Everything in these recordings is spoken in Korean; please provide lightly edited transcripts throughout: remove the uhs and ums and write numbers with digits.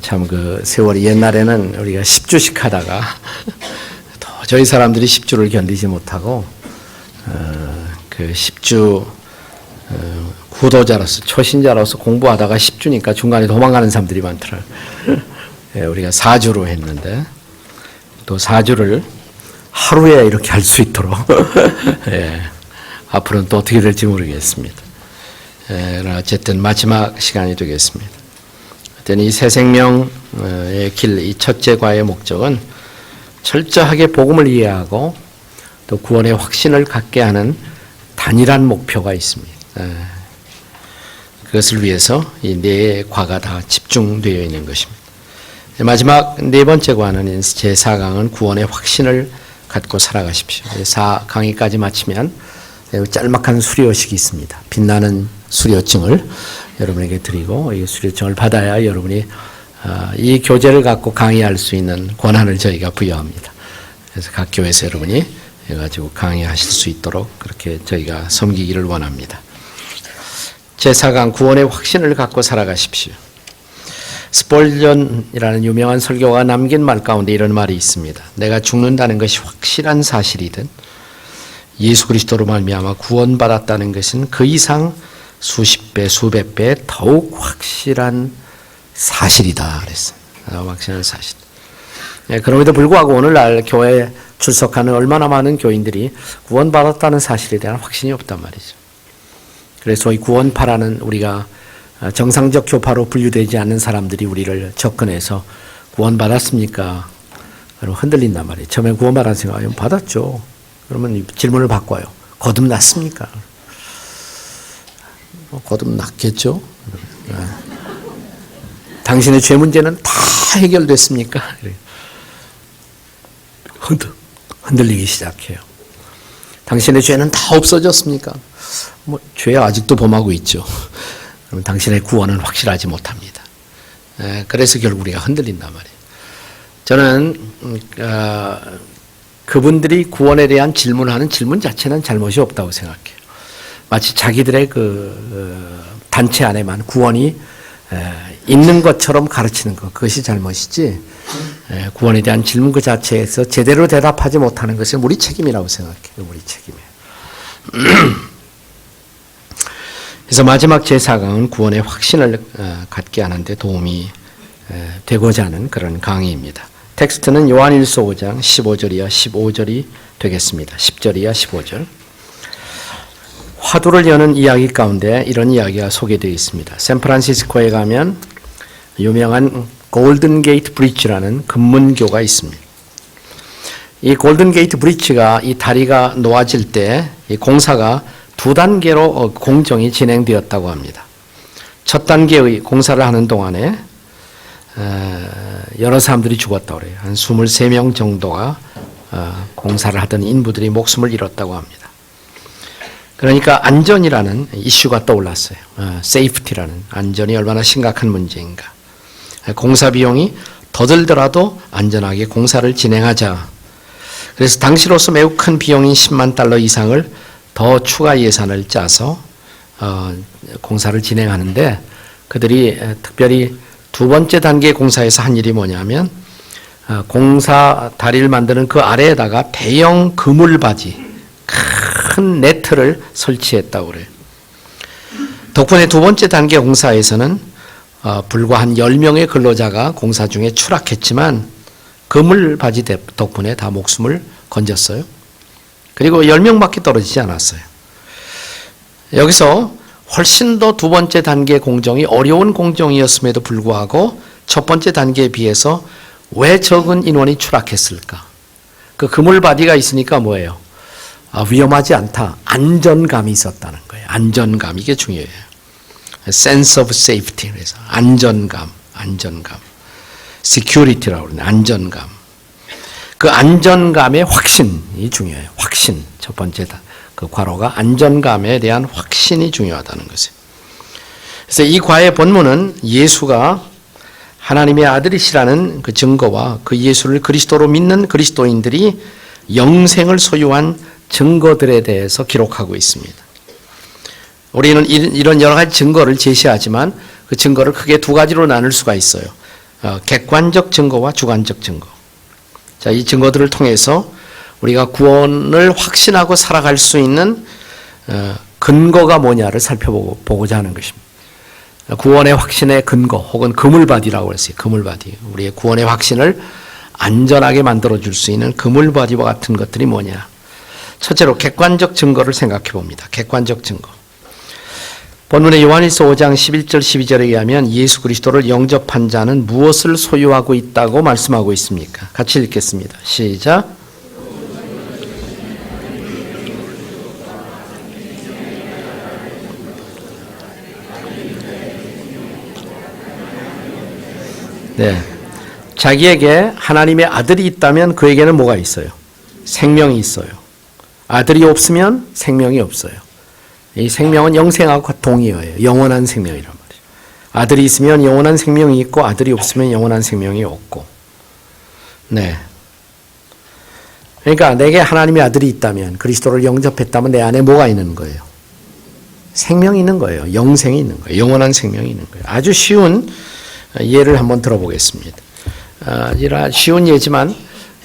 참 그 세월이 옛날에는 우리가 10주씩 하다가 도저히 사람들이 10주를 견디지 못하고 그 10주 구도자로서 초신자로서 공부하다가 10주니까 중간에 도망가는 사람들이 많더라고요. 우리가 4주로 했는데 또 4주를 하루에 이렇게 할 수 있도록 앞으로는 또 어떻게 될지 모르겠습니다. 어쨌든 마지막 시간이 되겠습니다. 이 새 생명의 길, 이 첫째 과의 목적은 철저하게 복음을 이해하고 또 구원의 확신을 갖게 하는 단일한 목표가 있습니다. 그것을 위해서 이 네 과가 다 집중되어 있는 것입니다. 마지막 네 번째 과는 제4강은 구원의 확신을 갖고 살아가십시오. 4강의까지 마치면 짤막한 수료식이 있습니다. 빛나는 수료증을 여러분에게 드리고 이 수료증을 받아야 여러분이 이 교재를 갖고 강의할 수 있는 권한을 저희가 부여합니다. 그래서 각 교회에서 여러분이 해가지고 강의하실 수 있도록 그렇게 저희가 섬기기를 원합니다. 제4강 구원의 확신을 갖고 살아가십시오. 스폴전이라는 유명한 설교가 남긴 말 가운데 이런 말이 있습니다. 내가 죽는다는 것이 확실한 사실이든 예수 그리스도로 말미암아 구원받았다는 것은 그 이상 수십 배, 수백 배 더욱 확실한 사실이다 그랬어요. 확실한 사실. 그럼에도 불구하고 오늘날 교회에 출석하는 얼마나 많은 교인들이 구원받았다는 사실에 대한 확신이 없단 말이죠. 그래서 이 구원파라는 우리가 정상적 교파로 분류되지 않는 사람들이 우리를 접근해서 구원받았습니까? 그러면 흔들린단 말이에요. 처음에 구원받았으니까 받았죠. 그러면 질문을 바꿔요. 거듭났습니까? 거듭났겠죠. 당신의 죄 문제는 다 해결됐습니까? 흔들리기 시작해요. 당신의 죄는 다 없어졌습니까? 죄 아직도 범하고 있죠. 그러면 당신의 구원은 확실하지 못합니다. 그래서 결국 우리가 흔들린단 말이에요. 저는 그분들이 구원에 대한 질문하는 질문 자체는 잘못이 없다고 생각해요. 마치 자기들의 그 단체 안에만 구원이 있는 것처럼 가르치는 것, 그것이 잘못이지 구원에 대한 질문 그 자체에서 제대로 대답하지 못하는 것은 우리 책임이라고 생각해요. 우리 책임이에요. 그래서 마지막 제4강은 구원의 확신을 갖게 하는데 도움이 되고자 하는 그런 강의입니다. 텍스트는 요한일서 5장 15절 이하 15절이 되겠습니다. 10절 이하 15절. 화두를 여는 이야기 가운데 이런 이야기가 소개되어 있습니다. 샌프란시스코에 가면 유명한 골든 게이트 브릿지라는 금문교가 있습니다. 이 골든 게이트 브릿지가 이 다리가 놓아질 때 이 공사가 두 단계로 공정이 진행되었다고 합니다. 첫 단계의 공사를 하는 동안에 여러 사람들이 죽었다고 그래요. 한 23명 정도가 공사를 하던 인부들이 목숨을 잃었다고 합니다. 그러니까 안전이라는 이슈가 떠올랐어요. 세이프티라는 안전이 얼마나 심각한 문제인가. 공사 비용이 더 들더라도 안전하게 공사를 진행하자. 그래서 당시로서 매우 큰 비용인 10만 달러 이상을 더 추가 예산을 짜서 공사를 진행하는데 그들이 특별히 두 번째 단계 공사에서 한 일이 뭐냐면 공사 다리를 만드는 그 아래에다가 대형 그물바지 큰 네트를 설치했다고 그래요. 덕분에 두 번째 단계 공사에서는 불과 한 10명의 근로자가 공사 중에 추락했지만 그물바지 덕분에 다 목숨을 건졌어요. 그리고 10명밖에 떨어지지 않았어요. 여기서 훨씬 더 두 번째 단계 공정이 어려운 공정이었음에도 불구하고 첫 번째 단계에 비해서 왜 적은 인원이 추락했을까? 그 그물바디가 있으니까 뭐예요? 위험하지 않다. 안전감이 있었다는 거예요. 안전감, 이게 중요해요. sense of safety. 그래서 안전감. security라고 그러네. 안전감. 그 안전감의 확신이 중요해요. 확신. 첫 번째다. 그 괄호가 안전감에 대한 확신이 중요하다는 것이에요. 그래서 이 과의 본문은 예수가 하나님의 아들이시라는 그 증거와 그 예수를 그리스도로 믿는 그리스도인들이 영생을 소유한 증거들에 대해서 기록하고 있습니다. 우리는 이런 여러 가지 증거를 제시하지만 그 증거를 크게 두 가지로 나눌 수가 있어요. 객관적 증거와 주관적 증거. 자, 이 증거들을 통해서 우리가 구원을 확신하고 살아갈 수 있는 근거가 뭐냐를 살펴보고자 하는 것입니다. 구원의 확신의 근거 혹은 그물바디라고 했어요. 그물바디. 우리의 구원의 확신을 안전하게 만들어줄 수 있는 그물바디와 같은 것들이 뭐냐. 첫째로 객관적 증거를 생각해 봅니다. 객관적 증거. 본문의 요한일서 5장 11절 12절에 의하면 예수 그리스도를 영접한 자는 무엇을 소유하고 있다고 말씀하고 있습니까? 같이 읽겠습니다. 시작. 네. 자기에게 하나님의 아들이 있다면 그에게는 뭐가 있어요? 생명이 있어요. 아들이 없으면 생명이 없어요. 이 생명은 영생하고 동의어예요. 영원한 생명이란 말이죠. 아들이 있으면 영원한 생명이 있고 아들이 없으면 영원한 생명이 없고. 네. 그러니까 내게 하나님의 아들이 있다면 그리스도를 영접했다면 내 안에 뭐가 있는 거예요? 생명이 있는 거예요. 영생이 있는 거예요. 영원한 생명이 있는 거예요. 아주 쉬운 예를 한번 들어보겠습니다. 쉬운 예지만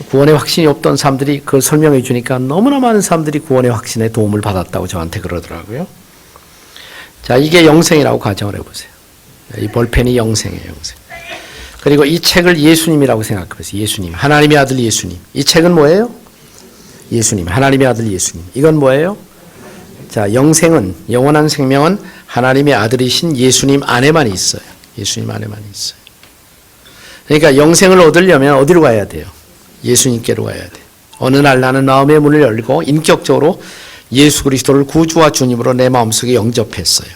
구원의 확신이 없던 사람들이 그걸 설명해 주니까 너무나 많은 사람들이 구원의 확신에 도움을 받았다고 저한테 그러더라고요. 자, 이게 영생이라고 가정을 해보세요. 이 볼펜이 영생이에요, 영생. 그리고 이 책을 예수님이라고 생각해 보세요. 예수님, 하나님의 아들 예수님. 이 책은 뭐예요? 예수님, 하나님의 아들 예수님. 이건 뭐예요? 자, 영생은, 영원한 생명은 하나님의 아들이신 예수님 안에만 있어요. 예수님 안에만 있어요. 그러니까 영생을 얻으려면 어디로 가야 돼요? 예수님께로 가야 돼요. 어느 날 나는 마음의 문을 열고 인격적으로 예수 그리스도를 구주와 주님으로 내 마음속에 영접했어요.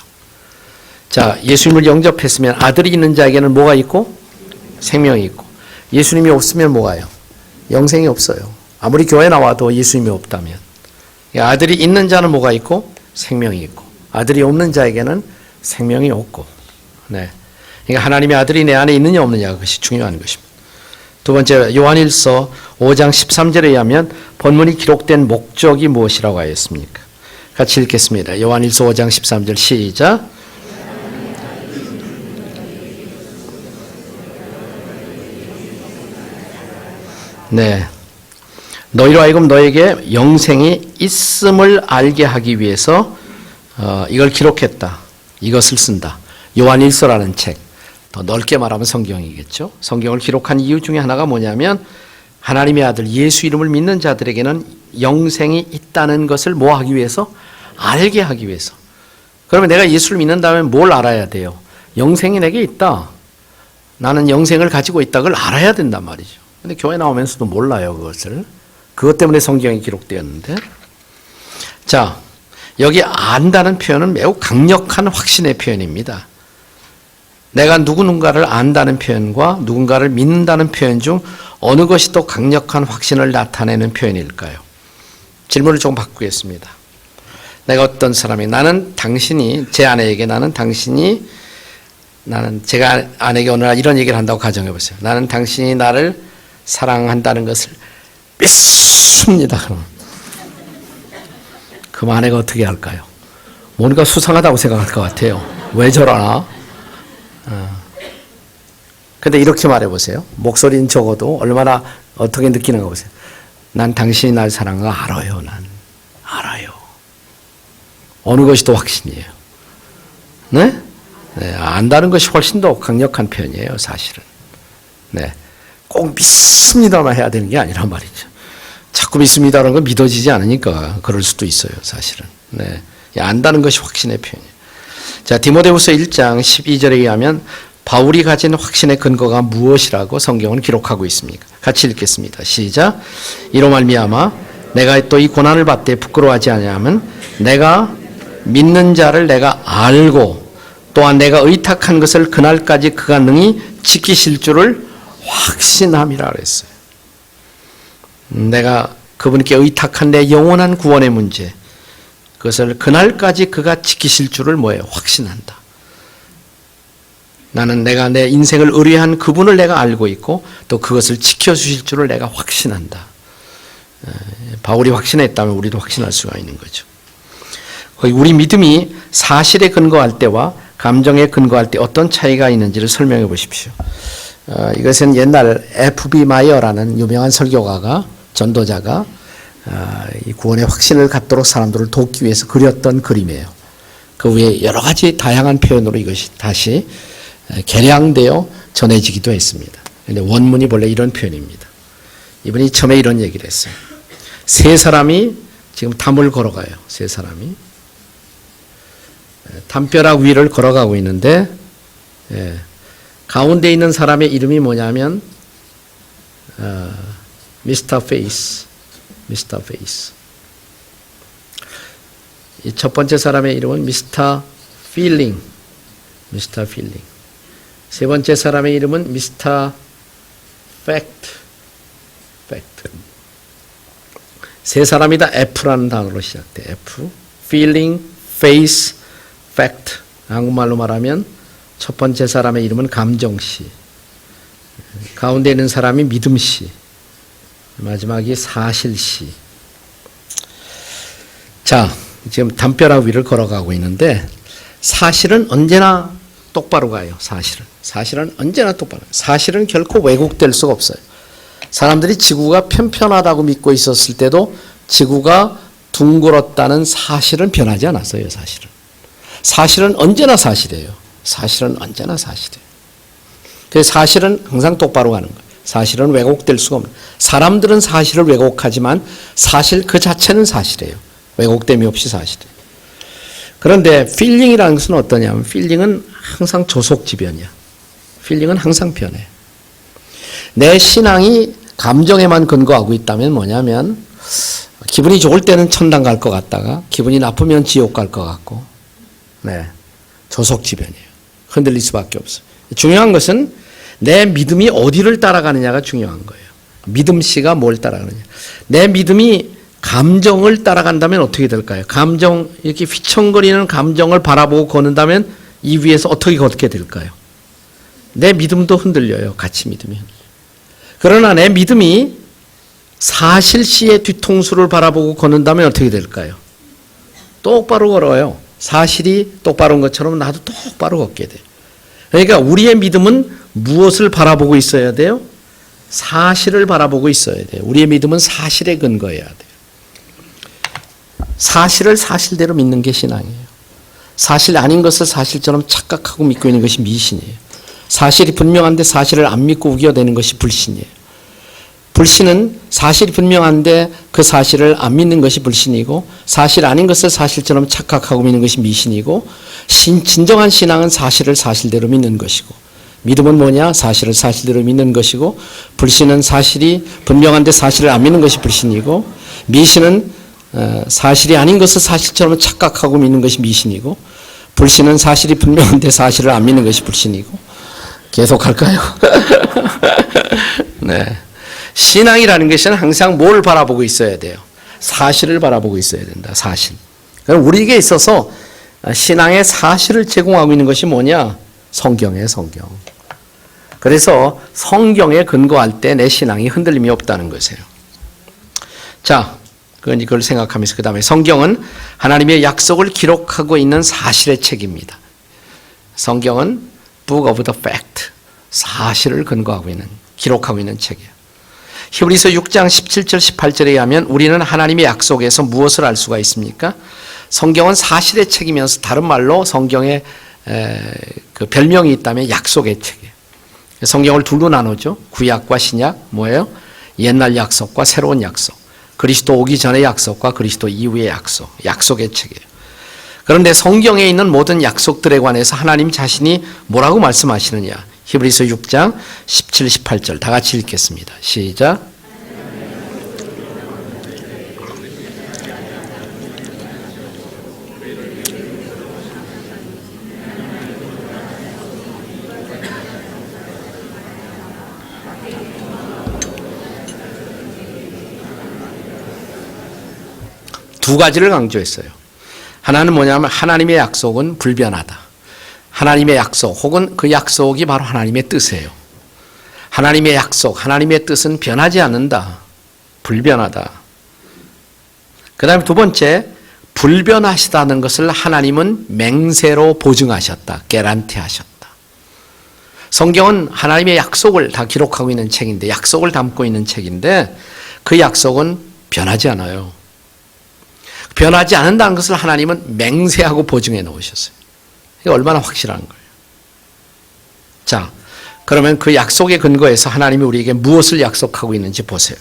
자, 예수님을 영접했으면 아들이 있는 자에게는 뭐가 있고? 생명이 있고. 예수님이 없으면 뭐가요? 영생이 없어요. 아무리 교회 나와도 예수님이 없다면. 아들이 있는 자는 뭐가 있고? 생명이 있고. 아들이 없는 자에게는 생명이 없고. 네. 그러니까 하나님의 아들이 내 안에 있느냐 없느냐 그것이 중요한 것입니다. 두 번째 요한일서 5장 13절에 의하면 본문이 기록된 목적이 무엇이라고 하였습니까? 같이 읽겠습니다. 요한일서 5장 13절 시작. 네. 너희로 하여금 너에게 영생이 있음을 알게 하기 위해서 이걸 기록했다. 이것을 쓴다. 요한일서라는 책. 더 넓게 말하면 성경이겠죠. 성경을 기록한 이유 중에 하나가 뭐냐면 하나님의 아들 예수 이름을 믿는 자들에게는 영생이 있다는 것을 뭐 하기 위해서? 알게 하기 위해서. 그러면 내가 예수를 믿는다면 뭘 알아야 돼요? 영생이 내게 있다. 나는 영생을 가지고 있다. 그걸 알아야 된단 말이죠. 근데 교회 나오면서도 몰라요, 그것을. 그것 때문에 성경이 기록되었는데. 자, 여기 안다는 표현은 매우 강력한 확신의 표현입니다. 내가 누군가를 안다는 표현과 누군가를 믿는다는 표현 중 어느 것이 더 강력한 확신을 나타내는 표현일까요? 질문을 좀 바꾸겠습니다. 내가 어떤 사람이 나는 당신이 제 아내에게 나는 제가 아내에게 어느 날 이런 얘기를 한다고 가정해 보세요. 나는 당신이 나를 사랑한다는 것을 믿습니다. 그럼 아내가 어떻게 할까요? 뭔가 수상하다고 생각할 것 같아요. 왜 저러나? 근데 이렇게 말해보세요. 목소리는 적어도 얼마나 어떻게 느끼는가 보세요. 난 당신이 날 사랑한 거 알아요. 난 알아요. 어느 것이 더 확신이에요? 네? 네, 안다는 것이 훨씬 더 강력한 표현이에요, 사실은. 네, 꼭 믿습니다만 해야 되는 게 아니란 말이죠. 자꾸 믿습니다라는 건 믿어지지 않으니까 그럴 수도 있어요, 사실은. 네, 안다는 것이 확신의 표현이에요. 자, 디모데후서 1장 12절에 의하면 바울이 가진 확신의 근거가 무엇이라고 성경은 기록하고 있습니까? 같이 읽겠습니다. 시작. 이로 말미암아 내가 또 이 고난을 받되 부끄러워하지 아니하면 내가 믿는 자를 내가 알고 또한 내가 의탁한 것을 그날까지 그가 능히 지키실 줄을 확신함이라 그랬어요. 내가 그분께 의탁한 내 영원한 구원의 문제, 그것을 그날까지 그가 지키실 줄을 뭐예요? 확신한다. 나는 내가 내 인생을 의뢰한 그분을 내가 알고 있고 또 그것을 지켜주실 줄을 내가 확신한다. 바울이 확신했다면 우리도 확신할 수가 있는 거죠. 우리 믿음이 사실에 근거할 때와 감정에 근거할 때 어떤 차이가 있는지를 설명해 보십시오. 이것은 옛날 F.B. 마이어라는 유명한 설교가가 전도자가 이 구원의 확신을 갖도록 사람들을 돕기 위해서 그렸던 그림이에요. 그 위에 여러 가지 다양한 표현으로 이것이 다시 개량되어 전해지기도 했습니다. 그런데 원문이 본래 이런 표현입니다. 이분이 처음에 이런 얘기를 했어요. 세 사람이 지금 담을 걸어가요. 세 사람이 담벼락 위를 걸어가고 있는데 가운데 있는 사람의 이름이 뭐냐면 미스터 페이스. 미스터 페이스. 이 첫 번째 사람의 이름은 미스터 필링. 미스터 필링. 세 번째 사람의 이름은 미스터 팩트. 팩트. 세 사람이 다 F라는 단어로 시작돼. F. feeling, face, fact. 한국말로 말하면 첫 번째 사람의 이름은 감정씨. 가운데 있는 사람이 믿음씨. 마지막이 사실씨. 자, 지금 담벼락 위를 걸어가고 있는데 사실은 언제나 똑바로 가요. 사실은 언제나 똑바로 가요. 사실은 결코 왜곡될 수가 없어요. 사람들이 지구가 편편하다고 믿고 있었을 때도 지구가 둥글었다는 사실은 변하지 않았어요. 사실은 언제나 사실이에요. 사실은 언제나 사실이에요. 그래서 사실은 항상 똑바로 가는 거예요. 사실은 왜곡될 수가 없는. 사람들은 사실을 왜곡하지만 사실 그 자체는 사실이에요. 왜곡됨이 없이 사실이에요. 그런데 필링이라는 것은 어떠냐면 필링은 항상 조속지변이야. 필링은 항상 변해. 내 신앙이 감정에만 근거하고 있다면 뭐냐면 기분이 좋을 때는 천당 갈 것 같다가 기분이 나쁘면 지옥 갈 것 같고 조속지변이에요. 흔들릴 수밖에 없어요. 중요한 것은 내 믿음이 어디를 따라가느냐가 중요한 거예요. 믿음씨가 뭘 따라가느냐. 내 믿음이 감정을 따라간다면 어떻게 될까요? 감정, 이렇게 휘청거리는 감정을 바라보고 걷는다면 이 위에서 어떻게 걷게 될까요? 내 믿음도 흔들려요. 같이 믿음이 흔들려요. 그러나 내 믿음이 사실시의 뒤통수를 바라보고 걷는다면 어떻게 될까요? 똑바로 걸어요. 사실이 똑바른 것처럼 나도 똑바로 걷게 돼요. 그러니까 우리의 믿음은 무엇을 바라보고 있어야 돼요? 사실을 바라보고 있어야 돼요. 우리의 믿음은 사실에 근거해야 돼요. 사실을 사실대로 믿는 게 신앙이에요. 사실 아닌 것을 사실처럼 착각하고 믿고 있는 것이 미신이에요. 사실이 분명한데 사실을 안 믿고 우겨대는 것이 불신이에요. 불신은 사실이 분명한데 그 사실을 안 믿는 것이 불신이고 사실 아닌 것을 사실처럼 착각하고 믿는 것이 미신이고 진정한 신앙은 사실을 사실대로 믿는 것이고 믿음은 뭐냐? 사실을 사실대로 믿는 것이고 불신은 사실이 분명한데 사실을 안 믿는 것이 불신이고 미신은 사실이 아닌 것을 사실처럼 착각하고 믿는 것이 미신이고 불신은 사실이 분명한데 사실을 안 믿는 것이 불신이고 계속 할까요? 네. 신앙이라는 것은 항상 뭘 바라보고 있어야 돼요? 사실을 바라보고 있어야 된다. 사실. 그럼 우리에게 있어서 신앙의 사실을 제공하고 있는 것이 뭐냐? 성경이에요. 성경. 그래서 성경에 근거할 때 내 신앙이 흔들림이 없다는 것이에요. 자, 그걸 생각하면서 그 다음에 성경은 하나님의 약속을 기록하고 있는 사실의 책입니다. 성경은 Book of the Fact, 사실을 근거하고 있는, 기록하고 있는 책이에요. 히브리서 6장 17절 18절에 의하면 우리는 하나님의 약속에서 무엇을 알 수가 있습니까? 성경은 사실의 책이면서 다른 말로 성경에 그 별명이 있다면 약속의 책이에요. 성경을 둘로 나누죠. 구약과 신약 뭐예요? 옛날 약속과 새로운 약속. 그리스도 오기 전의 약속과 그리스도 이후의 약속. 약속의 책이에요. 그런데 성경에 있는 모든 약속들에 관해서 하나님 자신이 뭐라고 말씀하시느냐? 히브리서 6장 17, 18절 다 같이 읽겠습니다. 시작. 두 가지를 강조했어요. 하나는 뭐냐면 하나님의 약속은 불변하다. 하나님의 약속 혹은 그 약속이 바로 하나님의 뜻이에요. 하나님의 약속, 하나님의 뜻은 변하지 않는다. 불변하다. 그 다음에 두 번째, 불변하시다는 것을 하나님은 맹세로 보증하셨다. 개란티 하셨다. 성경은 하나님의 약속을 다 기록하고 있는 책인데, 약속을 담고 있는 책인데 그 약속은 변하지 않아요. 변하지 않는다는 것을 하나님은 맹세하고 보증해 놓으셨어요. 이게 얼마나 확실한 거예요. 자, 그러면 그 약속의 근거에서 하나님이 우리에게 무엇을 약속하고 있는지 보세요.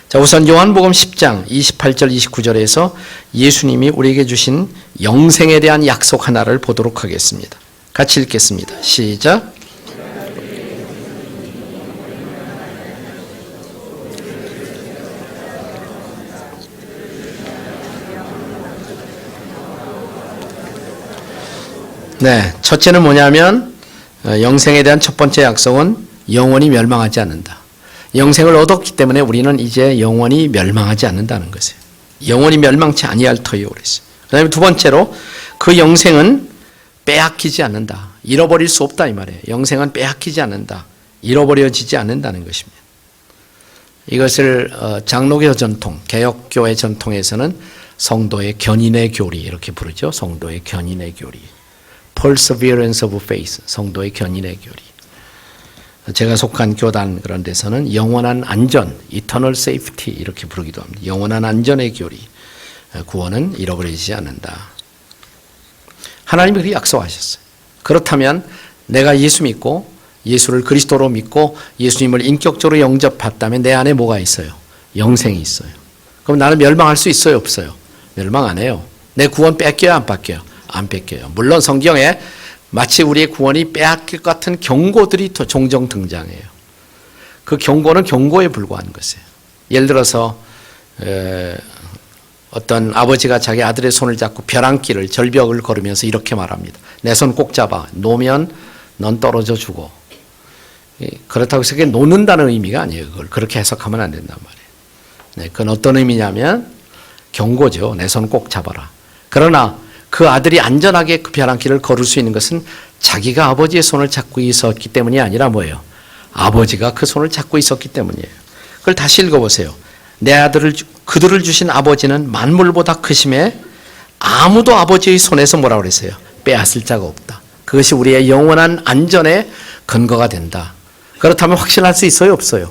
자, 우선 요한복음 10장 28절 29절에서 예수님이 우리에게 주신 영생에 대한 약속 하나를 보도록 하겠습니다. 같이 읽겠습니다. 시작. 네, 첫째는 뭐냐면 영생에 대한 첫 번째 약속은 영원히 멸망하지 않는다. 영생을 얻었기 때문에 우리는 이제 영원히 멸망하지 않는다는 것이에요. 영원히 멸망치 아니할 터이요 그랬어요. 그다음에 두 번째로 그 영생은 빼앗기지 않는다. 잃어버릴 수 없다 이 말이에요. 영생은 빼앗기지 않는다. 잃어버려지지 않는다는 것입니다. 이것을 장로교 전통, 개혁교회 전통에서는 성도의 견인의 교리 이렇게 부르죠. 성도의 견인의 교리. Perseverance of Faith, 성도의 견인의 교리. 제가 속한 교단 그런 데서는 영원한 안전, Eternal Safety 이렇게 부르기도 합니다. 영원한 안전의 교리, 구원은 잃어버리지 않는다. 하나님이 그렇게 약속하셨어요. 그렇다면 내가 예수 믿고 예수를 그리스도로 믿고 예수님을 인격적으로 영접했다면 내 안에 뭐가 있어요? 영생이 있어요. 그럼 나는 멸망할 수 있어요? 없어요? 멸망 안 해요. 내 구원 뺏겨요? 안 뺏겨요? 안 뺏겨요. 물론 성경에 마치 우리의 구원이 빼앗길 것 같은 경고들이 더 종종 등장해요. 그 경고는 경고에 불과한 것이에요. 예를 들어서 어떤 아버지가 자기 아들의 손을 잡고 벼랑길을 절벽을 걸으면서 이렇게 말합니다. 내 손 꼭 잡아. 놓으면 넌 떨어져 죽어. 그렇다고 해서 그게 놓는다는 의미가 아니에요. 그걸 그렇게 해석하면 안 된단 말이에요. 네, 그건 어떤 의미냐면 경고죠. 내 손 꼭 잡아라. 그러나 그 아들이 안전하게 그 벼랑길을 걸을 수 있는 것은 자기가 아버지의 손을 잡고 있었기 때문이 아니라 뭐예요? 아버지가 그 손을 잡고 있었기 때문이에요. 그걸 다시 읽어보세요. 내 아들을 그들을 주신 아버지는 만물보다 크심에 아무도 아버지의 손에서 뭐라고 그랬어요? 빼앗을 자가 없다. 그것이 우리의 영원한 안전의 근거가 된다. 그렇다면 확신할 수 있어요? 없어요?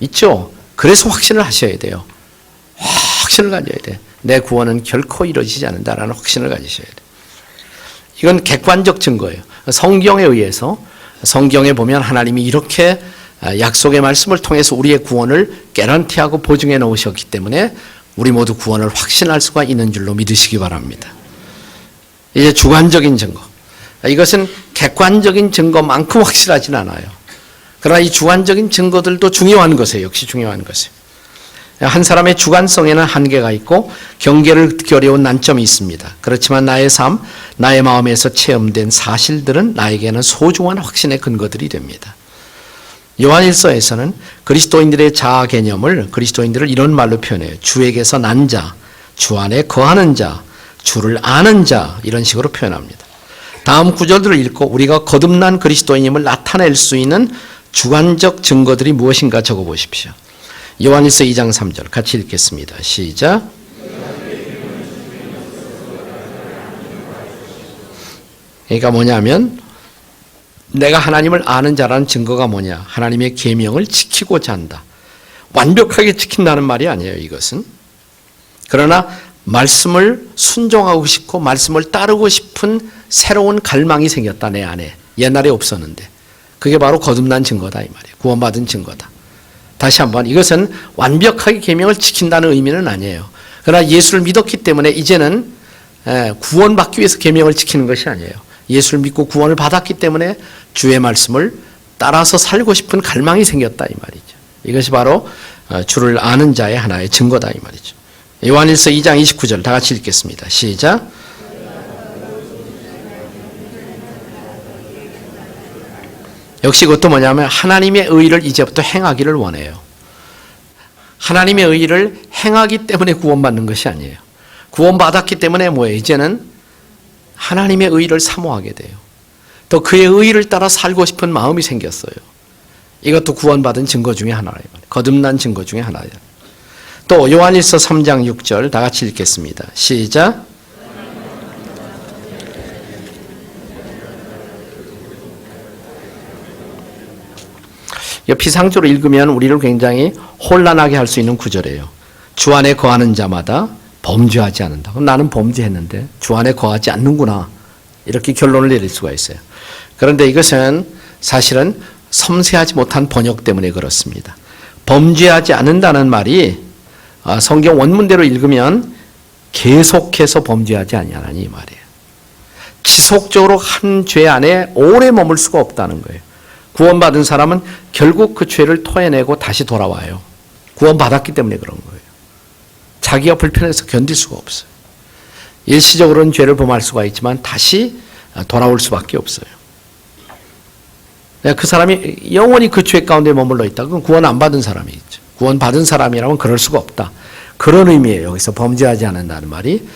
있죠. 그래서 확신을 하셔야 돼요. 확신을 가져야 돼. 내 구원은 결코 이루어지지 않는다라는 확신을 가지셔야 돼요. 이건 객관적 증거예요. 성경에 의해서 성경에 보면 하나님이 이렇게 약속의 말씀을 통해서 우리의 구원을 개런티하고 보증해 놓으셨기 때문에 우리 모두 구원을 확신할 수가 있는 줄로 믿으시기 바랍니다. 이제 주관적인 증거. 이것은 객관적인 증거만큼 확실하진 않아요. 그러나 이 주관적인 증거들도 중요한 것이에요. 역시 중요한 것이에요. 한 사람의 주관성에는 한계가 있고 경계를 듣기 어려운 난점이 있습니다. 그렇지만 나의 삶, 나의 마음에서 체험된 사실들은 나에게는 소중한 확신의 근거들이 됩니다. 요한일서에서는 그리스도인들의 자아 개념을 그리스도인들을 이런 말로 표현해요. 주에게서 난 자, 주 안에 거하는 자, 주를 아는 자 이런 식으로 표현합니다. 다음 구절들을 읽고 우리가 거듭난 그리스도인임을 나타낼 수 있는 주관적 증거들이 무엇인가 적어보십시오. 요한일서 2장 3절 같이 읽겠습니다. 시작. 그러니까 뭐냐면 내가 하나님을 아는 자라는 증거가 뭐냐? 하나님의 계명을 지키고자 한다. 완벽하게 지킨다는 말이 아니에요, 이것은. 그러나 말씀을 순종하고 싶고 말씀을 따르고 싶은 새로운 갈망이 생겼다, 내 안에. 옛날에 없었는데. 그게 바로 거듭난 증거다 이 말이에요. 구원받은 증거다. 다시 한번 이것은 완벽하게 계명을 지킨다는 의미는 아니에요. 그러나 예수를 믿었기 때문에 이제는 구원받기 위해서 계명을 지키는 것이 아니에요. 예수를 믿고 구원을 받았기 때문에 주의 말씀을 따라서 살고 싶은 갈망이 생겼다 이 말이죠. 이것이 바로 주를 아는 자의 하나의 증거다 이 말이죠. 요한일서 2장 29절 다 같이 읽겠습니다. 시작. 역시 그것도 뭐냐면 하나님의 의를 이제부터 행하기를 원해요. 하나님의 의를 행하기 때문에 구원받는 것이 아니에요. 구원받았기 때문에 뭐예요? 이제는 하나님의 의를 사모하게 돼요. 또 그의 의를 따라 살고 싶은 마음이 생겼어요. 이것도 구원받은 증거 중에 하나예요. 거듭난 증거 중에 하나예요. 또 요한일서 3장 6절 다 같이 읽겠습니다. 시작. 피상적으로 읽으면 우리를 굉장히 혼란하게 할 수 있는 구절이에요. 주 안에 거하는 자마다 범죄하지 않는다. 그럼 나는 범죄했는데 주 안에 거하지 않는구나. 이렇게 결론을 내릴 수가 있어요. 그런데 이것은 사실은 섬세하지 못한 번역 때문에 그렇습니다. 범죄하지 않는다는 말이 성경 원문대로 읽으면 계속해서 범죄하지 아니하나니 이 말이에요. 지속적으로 한 죄 안에 오래 머물 수가 없다는 거예요. 구원받은 사람은 결국 그 죄를 토해내고 다시 돌아와요. 구원받았기 때문에 그런 거예요. 자기가 불편해서 견딜 수가 없어요. 일시적으로는 죄를 범할 수가 있지만 다시 돌아올 수밖에 없어요. 그 사람이 영원히 그 죄 가운데 머물러 있다. 그건 구원 안 받은 사람이겠죠. 구원 받은 사람이라면 그럴 수가 없다. 그런 의미예요. 여기서 범죄하지 않는다는 말이.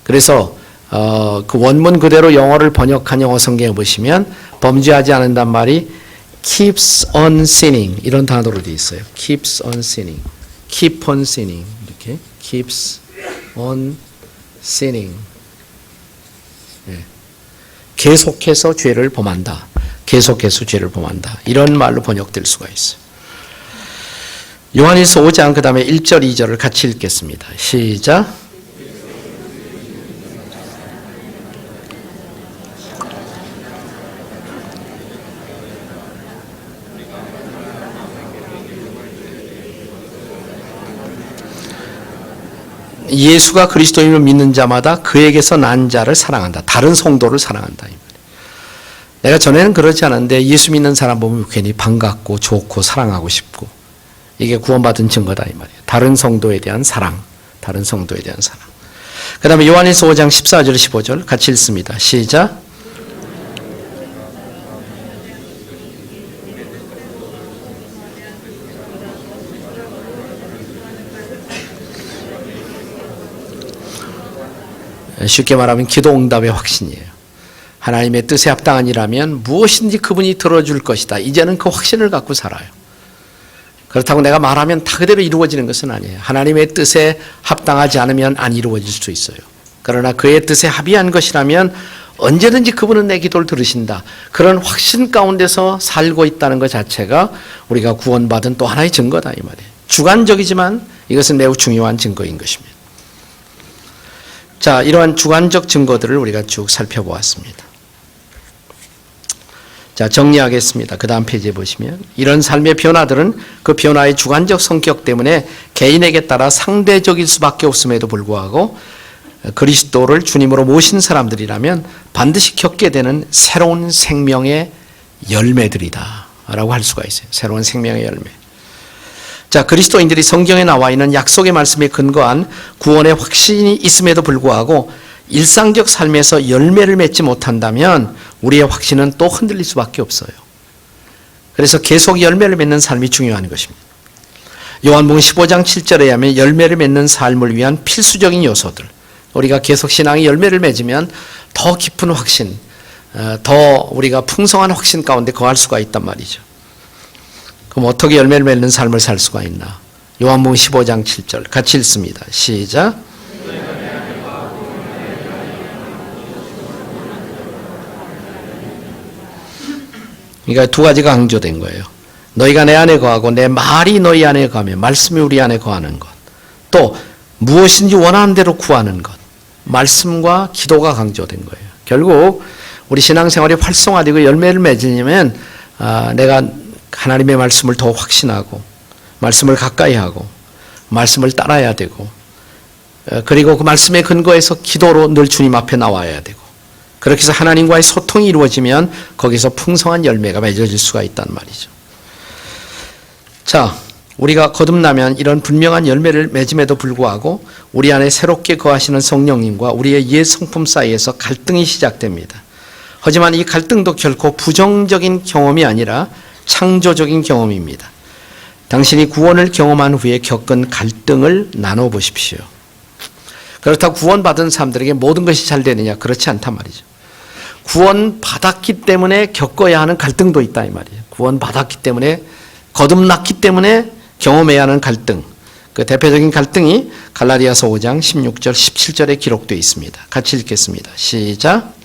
그래서 그 원문 그대로 영어를 번역한 영어 성경에 보시면 범죄하지 않는다는 말이 keeps on sinning 이런 단어로 되어 있어요. keeps on sinning, keep on sinning 이렇게 keeps on sinning. 네. 계속해서 죄를 범한다. 계속해서 죄를 범한다. 이런 말로 번역될 수가 있어요. 요한일서 5장 그 다음에 1절 2절을 같이 읽겠습니다. 시작. 예수가 그리스도임을 믿는 자마다 그에게서 난 자를 사랑한다. 다른 성도를 사랑한다. 내가 전에는 그러지 않았는데 예수 믿는 사람 보면 괜히 반갑고 좋고 사랑하고 싶고 이게 구원받은 증거다 이 말이에요. 다른 성도에 대한 사랑. 다른 성도에 대한 사랑. 그 다음에 요한일서 5장 14절 15절 같이 읽습니다. 시작. 쉽게 말하면 기도 응답의 확신이에요. 하나님의 뜻에 합당한 일하면 무엇인지 그분이 들어줄 것이다. 이제는 그 확신을 갖고 살아요. 그렇다고 내가 말하면 다 그대로 이루어지는 것은 아니에요. 하나님의 뜻에 합당하지 않으면 안 이루어질 수 있어요. 그러나 그의 뜻에 합의한 것이라면 언제든지 그분은 내 기도를 들으신다. 그런 확신 가운데서 살고 있다는 것 자체가 우리가 구원받은 또 하나의 증거다 이 말이에요. 주관적이지만 이것은 매우 중요한 증거인 것입니다. 자, 이러한 주관적 증거들을 우리가 쭉 살펴보았습니다. 자, 정리하겠습니다. 그 다음 페이지에 보시면 이런 삶의 변화들은 그 변화의 주관적 성격 때문에 개인에게 따라 상대적일 수밖에 없음에도 불구하고 그리스도를 주님으로 모신 사람들이라면 반드시 겪게 되는 새로운 생명의 열매들이다 라고 할 수가 있어요. 새로운 생명의 열매. 자, 그리스도인들이 성경에 나와 있는 약속의 말씀에 근거한 구원의 확신이 있음에도 불구하고 일상적 삶에서 열매를 맺지 못한다면 우리의 확신은 또 흔들릴 수밖에 없어요. 그래서 계속 열매를 맺는 삶이 중요한 것입니다. 요한복음 15장 7절에 의하면 열매를 맺는 삶을 위한 필수적인 요소들, 우리가 계속 신앙의 열매를 맺으면 더 깊은 확신, 더 우리가 풍성한 확신 가운데 거할 수가 있단 말이죠. 그럼 어떻게 열매를 맺는 삶을 살 수가 있나? 요한복음 15장 7절 같이 읽습니다. 시작. 그러니까 두 가지가 강조된 거예요. 너희가 내 안에 거하고 내 말이 너희 안에 거하며 말씀이 우리 안에 거하는 것. 또 무엇인지 원하는 대로 구하는 것. 말씀과 기도가 강조된 거예요. 결국 우리 신앙생활이 활성화되고 열매를 맺으려면 내가 하나님의 말씀을 더 확신하고 말씀을 가까이 하고 말씀을 따라야 되고 그리고 그 말씀에 근거해서 기도로 늘 주님 앞에 나와야 되고 그렇게 해서 하나님과의 소통이 이루어지면 거기서 풍성한 열매가 맺어질 수가 있단 말이죠. 자, 우리가 거듭나면 이런 분명한 열매를 맺음에도 불구하고 우리 안에 새롭게 거하시는 성령님과 우리의 옛 성품 사이에서 갈등이 시작됩니다. 하지만 이 갈등도 결코 부정적인 경험이 아니라 창조적인 경험입니다. 당신이 구원을 경험한 후에 겪은 갈등을 나눠보십시오. 그렇다고 구원받은 사람들에게 모든 것이 잘 되느냐? 그렇지 않단 말이죠. 구원받았기 때문에 겪어야 하는 갈등도 있다 이 말이에요. 구원받았기 때문에 거듭났기 때문에 경험해야 하는 갈등. 그 대표적인 갈등이 갈라디아서 5장 16절 17절에 기록되어 있습니다. 같이 읽겠습니다. 시작.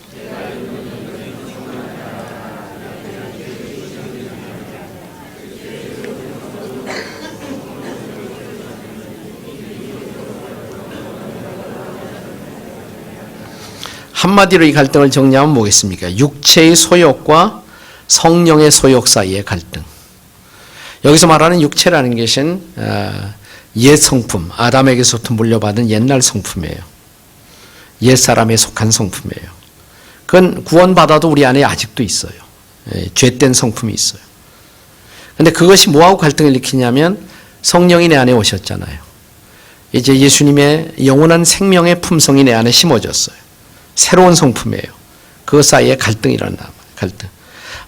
한마디로 이 갈등을 정리하면 뭐겠습니까? 육체의 소욕과 성령의 소욕 사이의 갈등. 여기서 말하는 육체라는 것은 옛 성품, 아담에게서부터 물려받은 옛날 성품이에요. 옛 사람에 속한 성품이에요. 그건 구원받아도 우리 안에 아직도 있어요. 죄된 성품이 있어요. 그런데 그것이 뭐하고 갈등을 일으키냐면 성령이 내 안에 오셨잖아요. 이제 예수님의 영원한 생명의 품성이 내 안에 심어졌어요. 새로운 성품이에요. 그 사이에 갈등이 일어나. 갈등.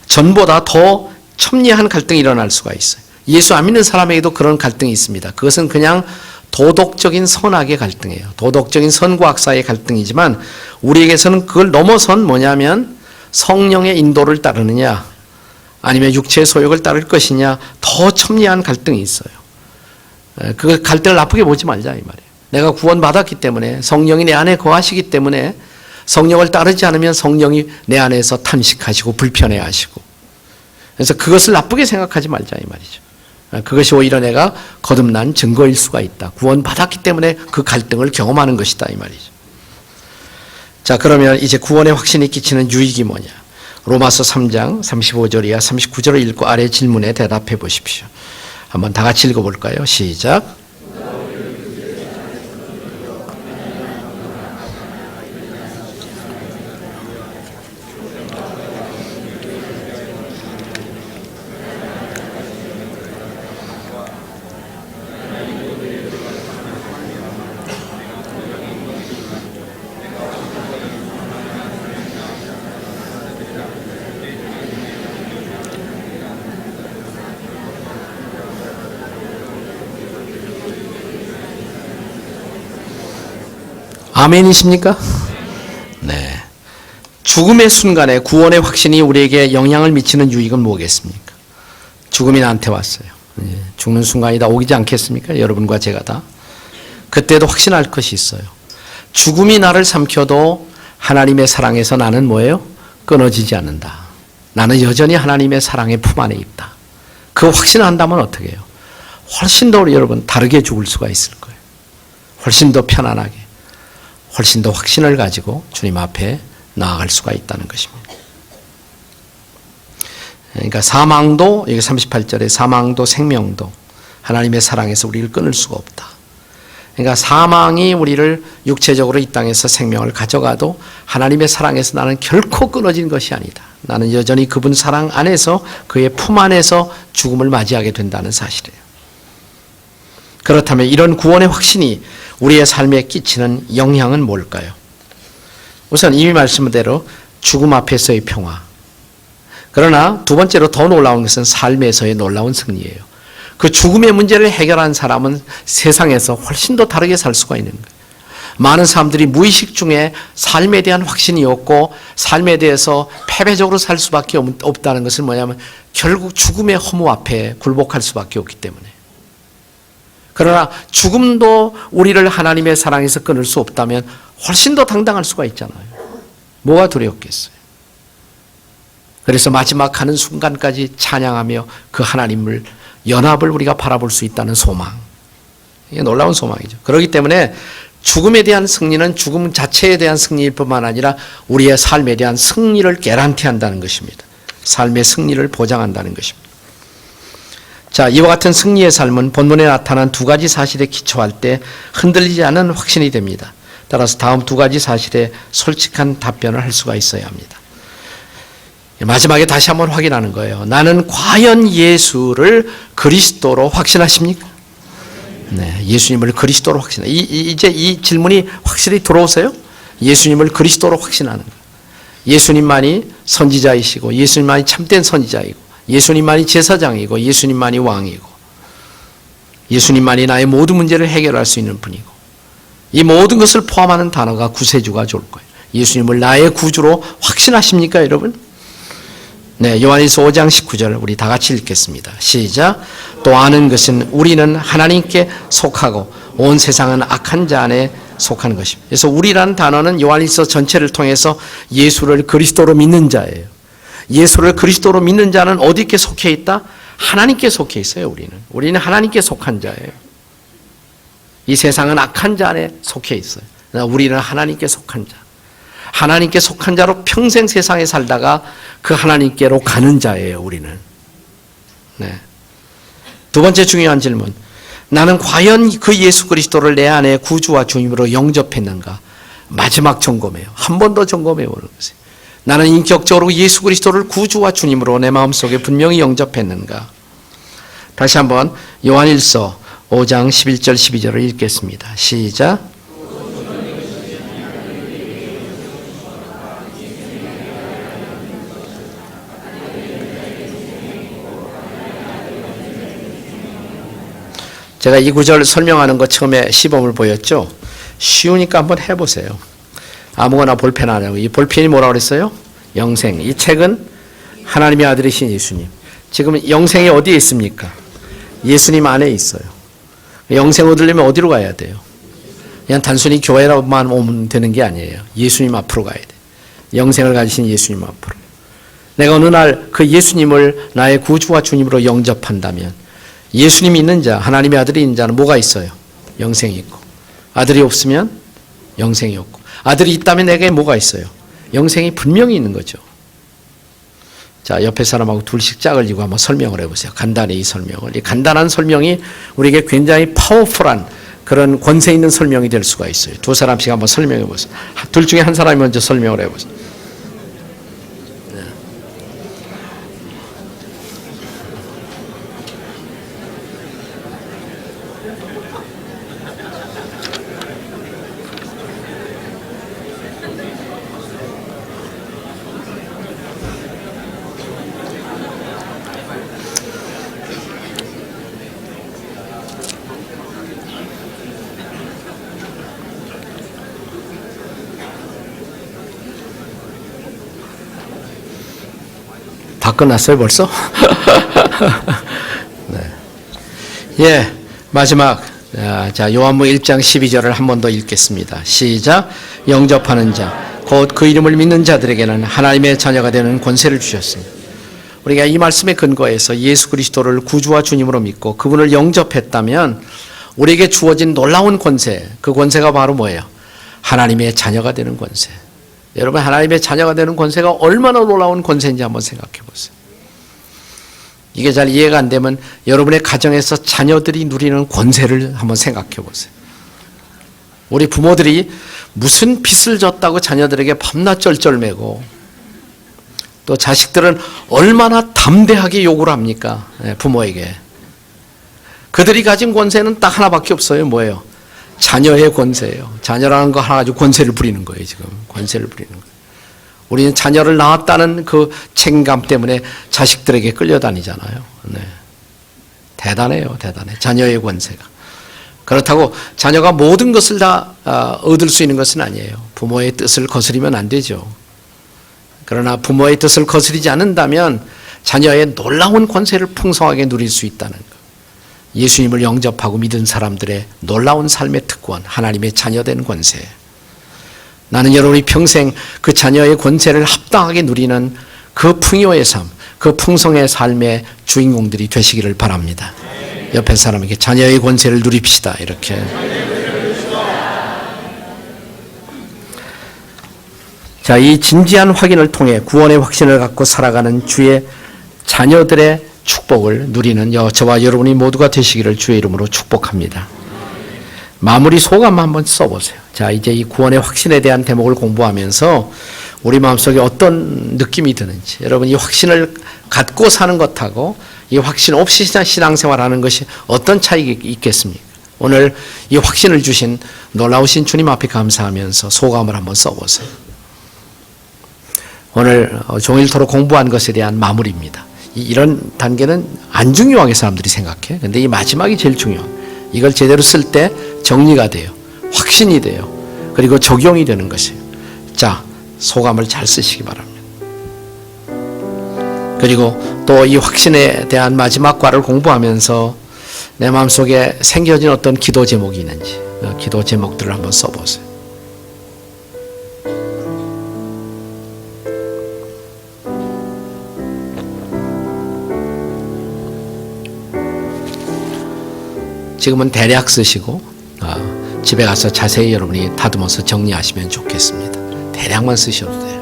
전보다 더 첨예한 갈등이 일어날 수가 있어요. 예수 안 믿는 사람에게도 그런 갈등이 있습니다. 그것은 그냥 도덕적인 선악의 갈등이에요. 도덕적인 선과 악 사이의 갈등이지만 우리에게서는 그걸 넘어선 뭐냐면 성령의 인도를 따르느냐 아니면 육체의 소욕을 따를 것이냐 더 첨예한 갈등이 있어요. 그 갈등을 나쁘게 보지 말자 이 말이에요. 내가 구원받았기 때문에 성령이 내 안에 거하시기 때문에 성령을 따르지 않으면 성령이 내 안에서 탄식하시고 불편해하시고 그래서 그것을 나쁘게 생각하지 말자 이 말이죠. 그것이 오히려 내가 거듭난 증거일 수가 있다. 구원받았기 때문에 그 갈등을 경험하는 것이다 이 말이죠. 자, 그러면 이제 구원의 확신이 끼치는 유익이 뭐냐? 로마서 3장 35절 이하 39절을 읽고 아래 질문에 대답해 보십시오. 한번 다 같이 읽어볼까요? 시작. 아멘이십니까? 네. 죽음의 순간에 구원의 확신이 우리에게 영향을 미치는 유익은 뭐겠습니까? 죽음이 나한테 왔어요. 죽는 순간이 다 오지 않겠습니까? 여러분과 제가 다. 그때도 확신할 것이 있어요. 죽음이 나를 삼켜도 하나님의 사랑에서 나는 뭐예요? 끊어지지 않는다. 나는 여전히 하나님의 사랑의 품 안에 있다. 그 확신을 한다면 어떻게 해요? 훨씬 더 여러분 다르게 죽을 수가 있을 거예요. 훨씬 더 편안하게. 훨씬 더 확신을 가지고 주님 앞에 나아갈 수가 있다는 것입니다. 그러니까 사망도 여기 38절에 사망도 생명도 하나님의 사랑에서 우리를 끊을 수가 없다. 그러니까 사망이 우리를 육체적으로 이 땅에서 생명을 가져가도 하나님의 사랑에서 나는 결코 끊어진 것이 아니다. 나는 여전히 그분 사랑 안에서 그의 품 안에서 죽음을 맞이하게 된다는 사실이에요. 그렇다면 이런 구원의 확신이 우리의 삶에 끼치는 영향은 뭘까요? 우선 이미 말씀한 대로 죽음 앞에서의 평화. 그러나 두 번째로 더 놀라운 것은 삶에서의 놀라운 승리예요. 그 죽음의 문제를 해결한 사람은 세상에서 훨씬 더 다르게 살 수가 있는 거예요. 많은 사람들이 무의식 중에 삶에 대한 확신이 없고 삶에 대해서 패배적으로 살 수밖에 없다는 것은 뭐냐면 결국 죽음의 허무 앞에 굴복할 수밖에 없기 때문에. 그러나 죽음도 우리를 하나님의 사랑에서 끊을 수 없다면 훨씬 더 당당할 수가 있잖아요. 뭐가 두렵겠어요. 그래서 마지막 가는 순간까지 찬양하며 그 하나님을 연합을 우리가 바라볼 수 있다는 소망. 이게 놀라운 소망이죠. 그렇기 때문에 죽음에 대한 승리는 죽음 자체에 대한 승리일 뿐만 아니라 우리의 삶에 대한 승리를 개런티한다는 것입니다. 삶의 승리를 보장한다는 것입니다. 자, 이와 같은 승리의 삶은 본문에 나타난 두 가지 사실에 기초할 때 흔들리지 않은 확신이 됩니다. 따라서 다음 두 가지 사실에 솔직한 답변을 할 수가 있어야 합니다. 마지막에 다시 한번 확인하는 거예요. 나는 과연 예수를 그리스도로 확신하십니까? 네, 예수님을 그리스도로 확신해. 이제 이 질문이 확실히 들어오세요? 예수님을 그리스도로 확신하는 거예요. 예수님만이 선지자이시고 예수님만이 참된 선지자이고 예수님만이 제사장이고 예수님만이 왕이고 예수님만이 나의 모든 문제를 해결할 수 있는 분이고 이 모든 것을 포함하는 단어가 구세주가 좋을 거예요. 예수님을 나의 구주로 확신하십니까, 여러분? 네, 요한일서 5장 19절 우리 다 같이 읽겠습니다. 시작. 또 아는 것은 우리는 하나님께 속하고 온 세상은 악한 자 안에 속하는 것입니다. 그래서 우리라는 단어는 요한일서 전체를 통해서 예수를 그리스도로 믿는 자예요. 예수를 그리스도로 믿는 자는 어디께 속해 있다? 하나님께 속해 있어요. 우리는 하나님께 속한 자예요. 이 세상은 악한 자 안에 속해 있어요. 우리는 하나님께 속한 자. 하나님께 속한 자로 평생 세상에 살다가 그 하나님께로 가는 자예요, 우리는. 네. 두 번째 중요한 질문. 나는 과연 그 예수 그리스도를 내 안에 구주와 주님으로 영접했는가? 마지막 점검이에요. 한 번 더 점검해 보는 것이에요. 나는 인격적으로 예수 그리스도를 구주와 주님으로 내 마음속에 분명히 영접했는가? 다시 한번 요한일서 5장 11절 12절을 읽겠습니다. 시작. 제가 이 구절 설명하는 거 처음에 시범을 보였죠. 쉬우니까 한번 해보세요. 아무거나 볼펜 안 하고. 이 볼펜이 뭐라고 그랬어요? 영생. 이 책은 하나님의 아들이신 예수님. 지금 영생이 어디에 있습니까? 예수님 안에 있어요. 영생 얻으려면 어디로 가야 돼요? 그냥 단순히 교회로만 오면 되는 게 아니에요. 예수님 앞으로 가야 돼요. 영생을 가지신 예수님 앞으로. 내가 어느 날 그 예수님을 나의 구주와 주님으로 영접한다면 예수님이 있는 자, 하나님의 아들이 있는 자는 뭐가 있어요? 영생이 있고. 아들이 없으면 영생이 없고. 아들이 있다면 내게 뭐가 있어요? 영생이 분명히 있는 거죠. 자, 옆에 사람하고 둘씩 짝을 지고 한번 설명을 해보세요. 간단히 이 설명을. 이 간단한 설명이 우리에게 굉장히 파워풀한 그런 권세 있는 설명이 될 수가 있어요. 두 사람씩 한번 설명해 보세요. 둘 중에 한 사람이 먼저 설명을 해보세요. 다 끝났어요, 벌써? 네. 예, 마지막. 자, 요한복음 1장 12절을 한 번 더 읽겠습니다. 시작. 영접하는 자, 곧 그 이름을 믿는 자들에게는 하나님의 자녀가 되는 권세를 주셨으니. 우리가 이 말씀에 근거해서 예수 그리스도를 구주와 주님으로 믿고 그분을 영접했다면 우리에게 주어진 놀라운 권세, 그 권세가 바로 뭐예요? 하나님의 자녀가 되는 권세. 여러분, 하나님의 자녀가 되는 권세가 얼마나 놀라운 권세인지 한번 생각해 보세요. 이게 잘 이해가 안 되면 여러분의 가정에서 자녀들이 누리는 권세를 한번 생각해 보세요. 우리 부모들이 무슨 빚을 졌다고 자녀들에게 밤낮 쩔쩔매고, 또 자식들은 얼마나 담대하게 욕을 합니까? 부모에게. 그들이 가진 권세는 딱 하나밖에 없어요. 뭐예요? 자녀의 권세예요. 자녀라는 거 하나 가지고 권세를 부리는 거예요. 지금 권세를 부리는 거예요. 우리는 자녀를 낳았다는 그 책임감 때문에 자식들에게 끌려다니잖아요. 네. 대단해요. 대단해. 자녀의 권세가. 그렇다고 자녀가 모든 것을 다 얻을 수 있는 것은 아니에요. 부모의 뜻을 거스리면 안 되죠. 그러나 부모의 뜻을 거스리지 않는다면 자녀의 놀라운 권세를 풍성하게 누릴 수 있다는 것. 예수님을 영접하고 믿은 사람들의 놀라운 삶의 특권, 하나님의 자녀된 권세. 나는 여러분이 평생 그 자녀의 권세를 합당하게 누리는 그 풍요의 삶, 그 풍성의 삶의 주인공들이 되시기를 바랍니다. 옆에 사람에게 자녀의 권세를 누립시다. 이렇게. 자, 이 진지한 확인을 통해 구원의 확신을 갖고 살아가는 주의 자녀들의 축복을 누리는 저와 여러분이 모두가 되시기를 주의 이름으로 축복합니다. 마무리 소감 한번 써보세요. 자, 이제 이 구원의 확신에 대한 대목을 공부하면서 우리 마음속에 어떤 느낌이 드는지, 여러분 이 확신을 갖고 사는 것하고 이 확신 없이 신앙생활하는 것이 어떤 차이가 있겠습니까? 오늘 이 확신을 주신 놀라우신 주님 앞에 감사하면서 소감을 한번 써보세요. 오늘 종일토록 공부한 것에 대한 마무리입니다. 이런 단계는 안 중요하게 사람들이 생각해. 근데 이 마지막이 제일 중요해요. 이걸 제대로 쓸 때 정리가 돼요. 확신이 돼요. 그리고 적용이 되는 것이에요. 자, 소감을 잘 쓰시기 바랍니다. 그리고 또 이 확신에 대한 마지막 과를 공부하면서 내 마음속에 생겨진 어떤 기도 제목이 있는지 기도 제목들을 한번 써보세요. 지금은 대략 쓰시고 집에 가서 자세히 여러분이 다듬어서 정리하시면 좋겠습니다. 대량만 쓰셔도 돼요.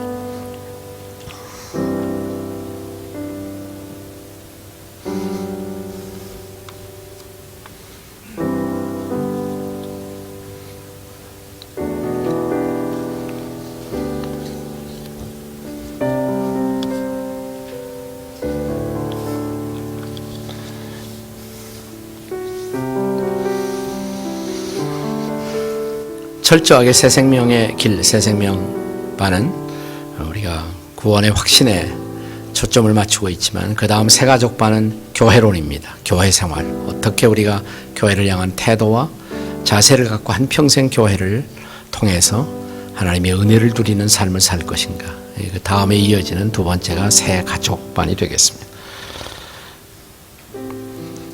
철저하게 새 생명의 길, 새 생명반은 우리가 구원의 확신에 초점을 맞추고 있지만 그 다음 새가족반은 교회론입니다. 교회 생활, 어떻게 우리가 교회를 향한 태도와 자세를 갖고 한평생 교회를 통해서 하나님의 은혜를 누리는 삶을 살 것인가. 그 다음에 이어지는 두 번째가 새가족반이 되겠습니다.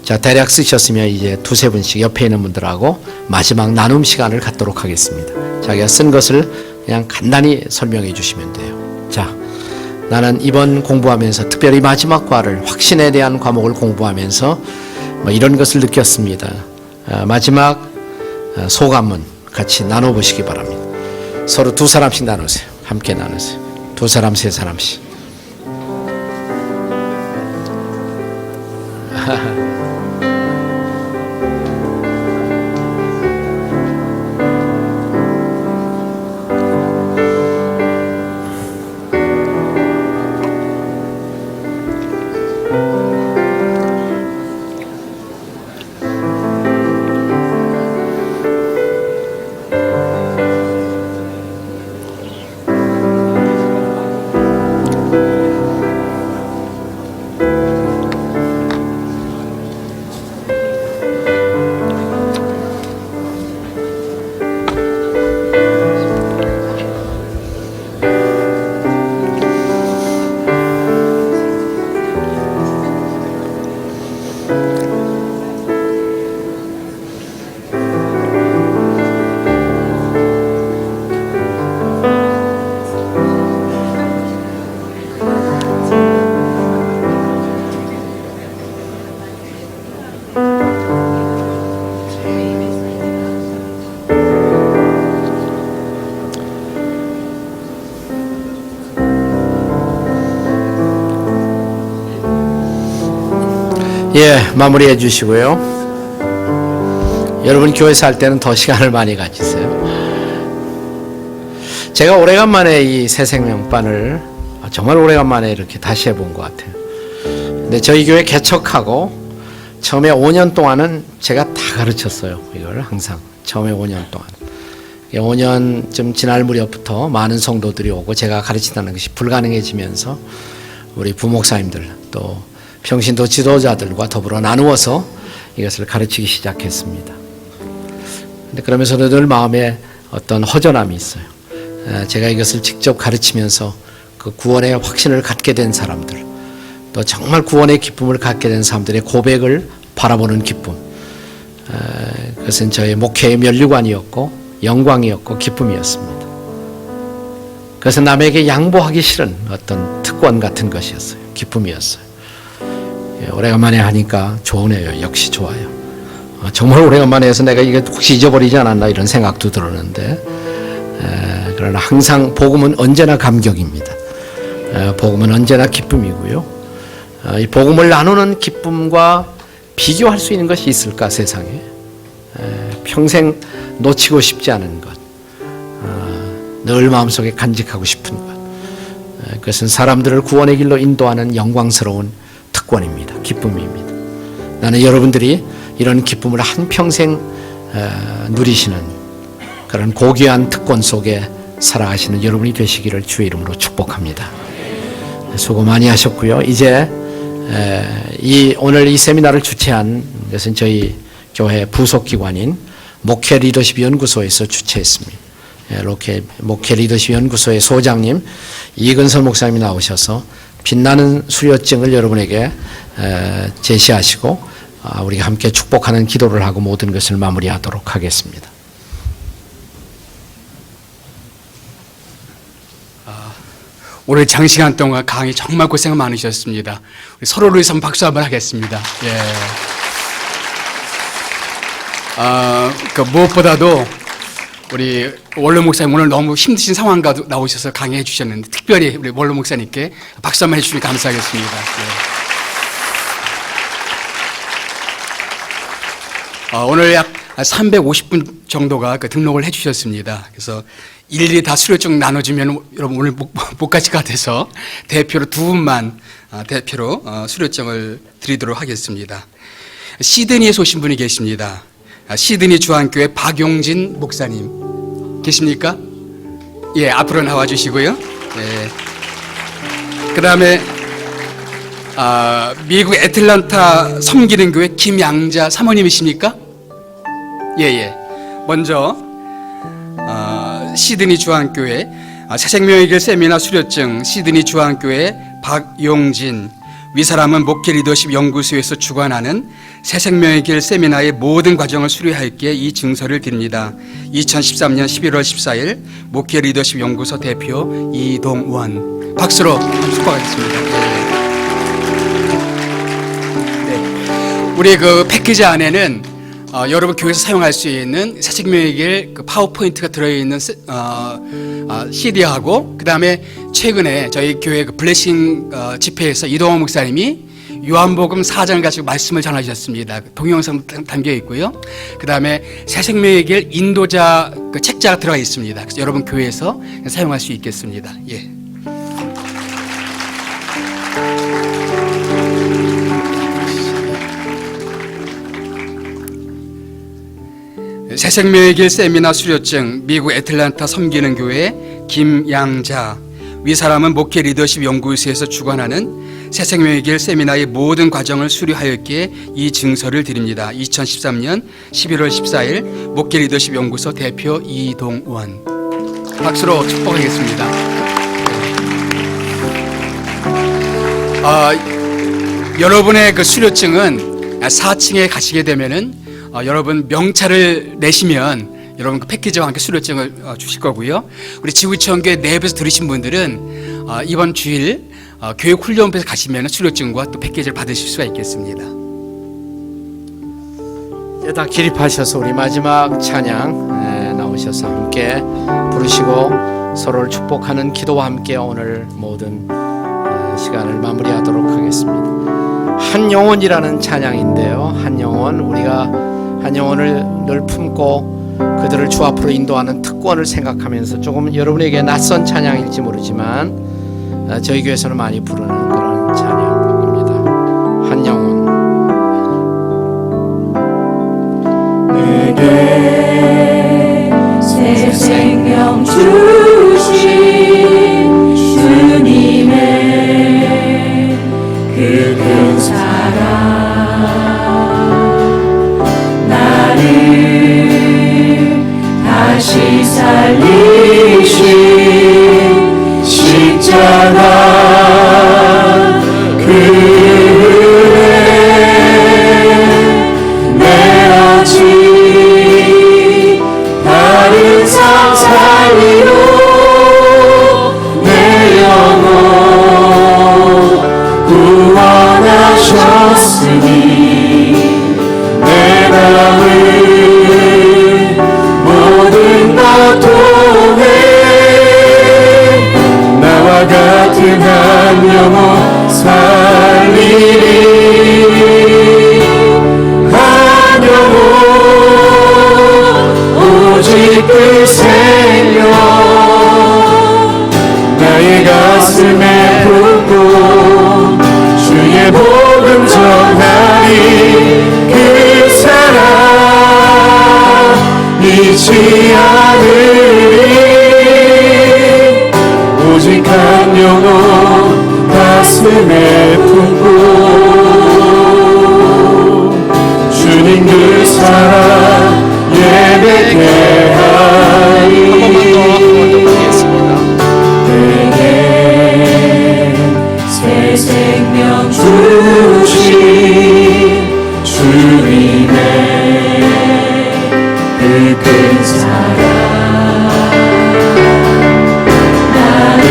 자, 대략 쓰셨으면 이제 두세 분씩 옆에 있는 분들하고 마지막 나눔 시간을 갖도록 하겠습니다. 자기가 쓴 것을 그냥 간단히 설명해 주시면 돼요. 자, 나는 이번 공부하면서 특별히 마지막 과를 확신에 대한 과목을 공부하면서 이런 것을 느꼈습니다. 마지막 소감문 같이 나눠보시기 바랍니다. 서로 두 사람씩 나누세요. 함께 나누세요. 두 사람, 세 사람씩. 예, 마무리해 주시고요. 여러분 교회에서 할 때는 더 시간을 많이 가지세요. 제가 오래간만에 이 새생명반을 정말 오래간만에 이렇게 다시 해본 것 같아요. 근데 저희 교회 개척하고 처음에 5년 동안은 제가 다 가르쳤어요. 이걸 항상 처음에 5년 동안. 5년쯤 지날 무렵부터 많은 성도들이 오고 제가 가르친다는 것이 불가능해지면서 우리 부목사님들 또 평신도 지도자들과 더불어 나누어서 이것을 가르치기 시작했습니다. 근데 그러면서도 늘 마음에 어떤 허전함이 있어요. 제가 이것을 직접 가르치면서 그 구원의 확신을 갖게 된 사람들, 또 정말 구원의 기쁨을 갖게 된 사람들의 고백을 바라보는 기쁨, 그것은 저의 목회의 면류관이었고 영광이었고 기쁨이었습니다. 그래서 남에게 양보하기 싫은 어떤 특권 같은 것이었어요. 기쁨이었어요. 오래간만에 하니까 좋으네요. 역시 좋아요. 정말 오래간만에 해서 내가 이게 혹시 잊어버리지 않았나 이런 생각도 들었는데, 그러나 항상 복음은 언제나 감격입니다. 복음은 언제나 기쁨이고요. 이 복음을 나누는 기쁨과 비교할 수 있는 것이 있을까 세상에. 평생 놓치고 싶지 않은 것, 늘 마음속에 간직하고 싶은 것, 그것은 사람들을 구원의 길로 인도하는 영광스러운 특권입니다. 기쁨입니다. 나는 여러분들이 이런 기쁨을 한평생 누리시는 그런 고귀한 특권 속에 살아가시는 여러분이 되시기를 주의 이름으로 축복합니다. 수고 많이 하셨고요. 이제 오늘 이 세미나를 주최한 것은 저희 교회 부속기관인 목회 리더십 연구소에서 주최했습니다. 목회 리더십 연구소의 소장님 이근선 목사님이 나오셔서 빛나는 수료증을 여러분에게 제시하시고 우리가 함께 축복하는 기도를 하고 모든 것을 마무리하도록 하겠습니다. 오늘 장시간 동안 강의 정말 고생 많으셨습니다. 우리 서로를 위해서 한번 박수 한번 하겠습니다. 예. 무엇보다도 우리 원로 목사님 오늘 너무 힘드신 상황 가도 나오셔서 강의해 주셨는데 특별히 우리 원로 목사님께 박수 한번 해주시면 감사하겠습니다. 네. 오늘 약 350분 정도가 등록을 해 주셨습니다. 그래서 일일이 다 수료증 나눠주면 여러분 오늘 못 가실 것 같아서 대표로 두 분만 대표로 수료증을 드리도록 하겠습니다. 시드니에서 오신 분이 계십니다. 시드니 주한교회 박용진 목사님 계십니까? 예, 앞으로 나와 주시고요. 예. 그 다음에 미국 애틀란타 섬기는 교회 김양자 사모님이십니까? 예. 먼저 시드니 주한교회 새생명의 길 세미나 수료증 시드니 주한교회 박용진 위 사람은 목회 리더십 연구소에서 주관하는 새생명의 길 세미나의 모든 과정을 수료할게 이 증서를 드립니다. 2013년 11월 14일 목회 리더십 연구소 대표 이동원 박수로 축복하겠습니다. 네. 우리 그 패키지 안에는 여러분 교회에서 사용할 수 있는 새생명의 길 파워포인트가 들어있는 CD하고 그 다음에 최근에 저희 교회 블레싱 집회에서 이동원 목사님이 요한복음 4장 가지고 말씀을 전하셨습니다. 동영상 담겨 있고요. 그 다음에 새생명의 길 인도자 책자가 들어가 있습니다. 그래서 여러분 교회에서 사용할 수 있겠습니다. 예. 새생명의 길 세미나 수료증 미국 애틀란타 섬기는 교회 김양자 위 사람은 목회 리더십 연구소에서 주관하는 새생명의 길 세미나의 모든 과정을 수료하였기에 이 증서를 드립니다. 2013년 11월 14일 목회 리더십 연구소 대표 이동원 박수로 축복하겠습니다. 여러분의 그 수료증은 4층에 가시게 되면은 여러분 명찰을 내시면 여러분 그 패키지와 함께 수료증을 주실 거고요. 우리 지구촌교회 내부에서 들으신 분들은 이번 주일 교육훈련부에서 가시면 수료증과 또 패키지를 받으실 수가 있겠습니다. 이제 다 기립하셔서 우리 마지막 찬양 나오셔서 함께 부르시고 서로를 축복하는 기도와 함께 오늘 모든 시간을 마무리하도록 하겠습니다. 한 영혼이라는 찬양인데요. 한 영혼, 우리가 한 영혼을 늘 품고 그들을 주 앞으로 인도하는 특권을 생각하면서 조금 여러분에게 낯선 찬양일지 모르지만 저희 교회에서는 많이 부르는 그런 찬양입니다. 한 영혼. 내게 새 생명 주신 주님의 그 큰 사랑 나를 다시 살리신 십자가 그 은혜 내 아직 다른 삶 살리로 내 영혼 구원하셨으니 내 남은 모든 것 통해 나와 같은 한 영혼 살리리 한 영혼 오직 그 생명 나의 가슴에 품고 주의 복음 전하리 그 사랑 잊지 않으리 오직 한 영혼 가슴에 품고 주님 그 사랑 예배케 하리 한 번만 더 부르겠습니다. 내게 새 생명 주신 주님의 그 큰 사랑 나를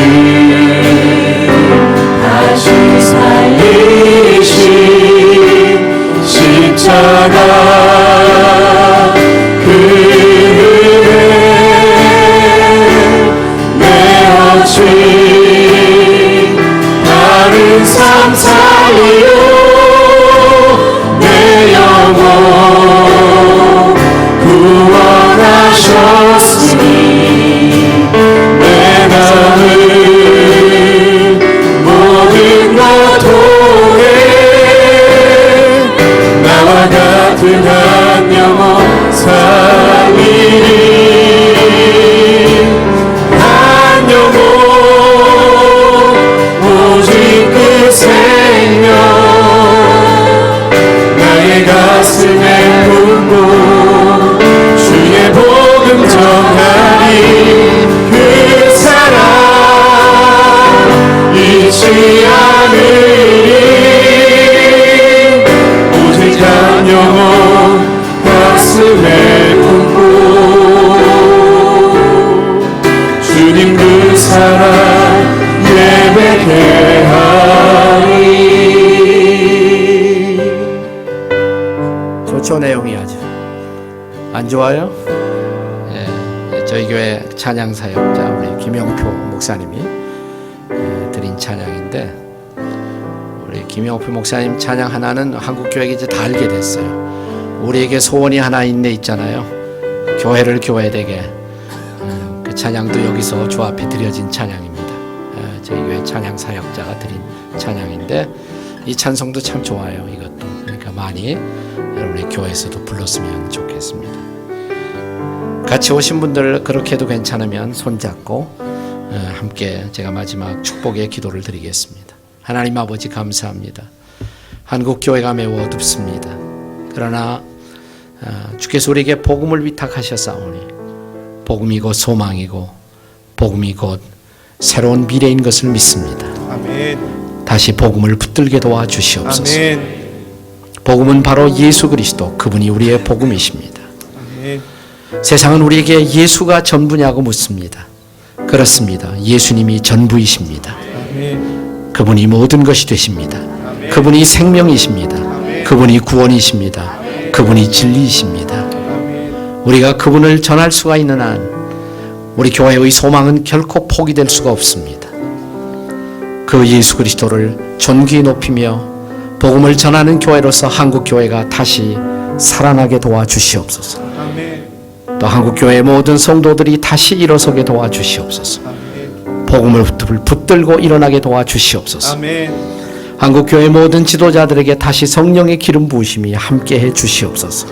다시 살리신 십자가 그 은혜 같은 한 영혼 살리리 한 영혼 오직 그 생명 나의 가슴에 품고 주의 복음 전하리 그 사랑 잊지 않으리 오직 한 영혼 가슴에 품고 주님 그 사랑 예배케 하리. 좋죠, 내용이 아주. 안 좋아요? 예, 저희 교회 찬양 사역자 우리 김영표 목사님이 드린 찬양인데, 우리 김영표 목사님 찬양 하나는 한국 교회가 이제 다 알게 됐어요. 우리에게 소원이 하나 있잖아요. 교회를 교회되게. 그 찬양도 여기서 주 앞에 드려진 찬양입니다. 저희 교회 찬양 사역자가 드린 찬양인데, 이 찬송도 참 좋아요. 이것도 그러니까 많이 여러분의 교회에서도 불렀으면 좋겠습니다. 같이 오신 분들 그렇게 해도 괜찮으면 손잡고 함께 제가 마지막 축복의 기도를 드리겠습니다. 하나님 아버지 감사합니다. 한국 교회가 매우 어둡습니다. 그러나 주께서 우리에게 복음을 위탁하셨사오니 복음이 곧 소망이고 복음이 곧 새로운 미래인 것을 믿습니다. 아멘. 다시 복음을 붙들게 도와주시옵소서. 아멘. 복음은 바로 예수 그리스도, 그분이 우리의 복음이십니다. 아멘. 세상은 우리에게 예수가 전부냐고 묻습니다. 그렇습니다. 예수님이 전부이십니다. 아멘. 그분이 모든 것이 되십니다. 아멘. 그분이 생명이십니다. 아멘. 그분이 구원이십니다. 그분이 진리이십니다. 아멘. 우리가 그분을 전할 수가 있는 한 우리 교회의 소망은 결코 포기될 수가 없습니다. 그 예수 그리스도를 존귀히 높이며 복음을 전하는 교회로서 한국 교회가 다시 살아나게 도와주시옵소서. 아멘. 또 한국 교회의 모든 성도들이 다시 일어서게 도와주시옵소서. 아멘. 복음을 붙들고 일어나게 도와주시옵소서. 아멘. 한국 교회 모든 지도자들에게 다시 성령의 기름 부으심이 함께해 주시옵소서.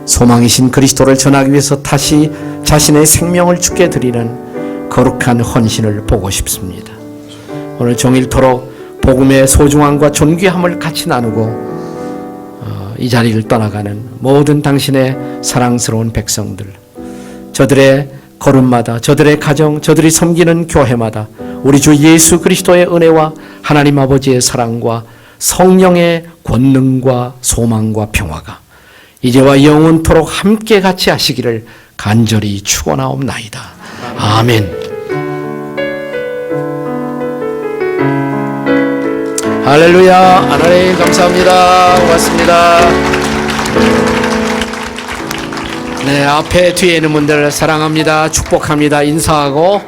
소망이신 그리스도를 전하기 위해서 다시 자신의 생명을 주께 드리는 거룩한 헌신을 보고 싶습니다. 오늘 종일토록 복음의 소중함과 존귀함을 같이 나누고 이 자리를 떠나가는 모든 당신의 사랑스러운 백성들, 저들의 걸음마다, 저들의 가정, 저들이 섬기는 교회마다 우리 주 예수 그리스도의 은혜와 하나님 아버지의 사랑과 성령의 권능과 소망과 평화가 이제와 영원토록 함께 같이 하시기를 간절히 축원하옵나이다. 아멘. 할렐루야. 하나님 감사합니다. 고맙습니다. 네, 앞에 뒤에 있는 분들 사랑합니다. 축복합니다. 인사하고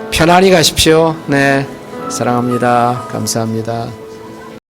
편안히 가십시오. 네, 사랑합니다. 감사합니다.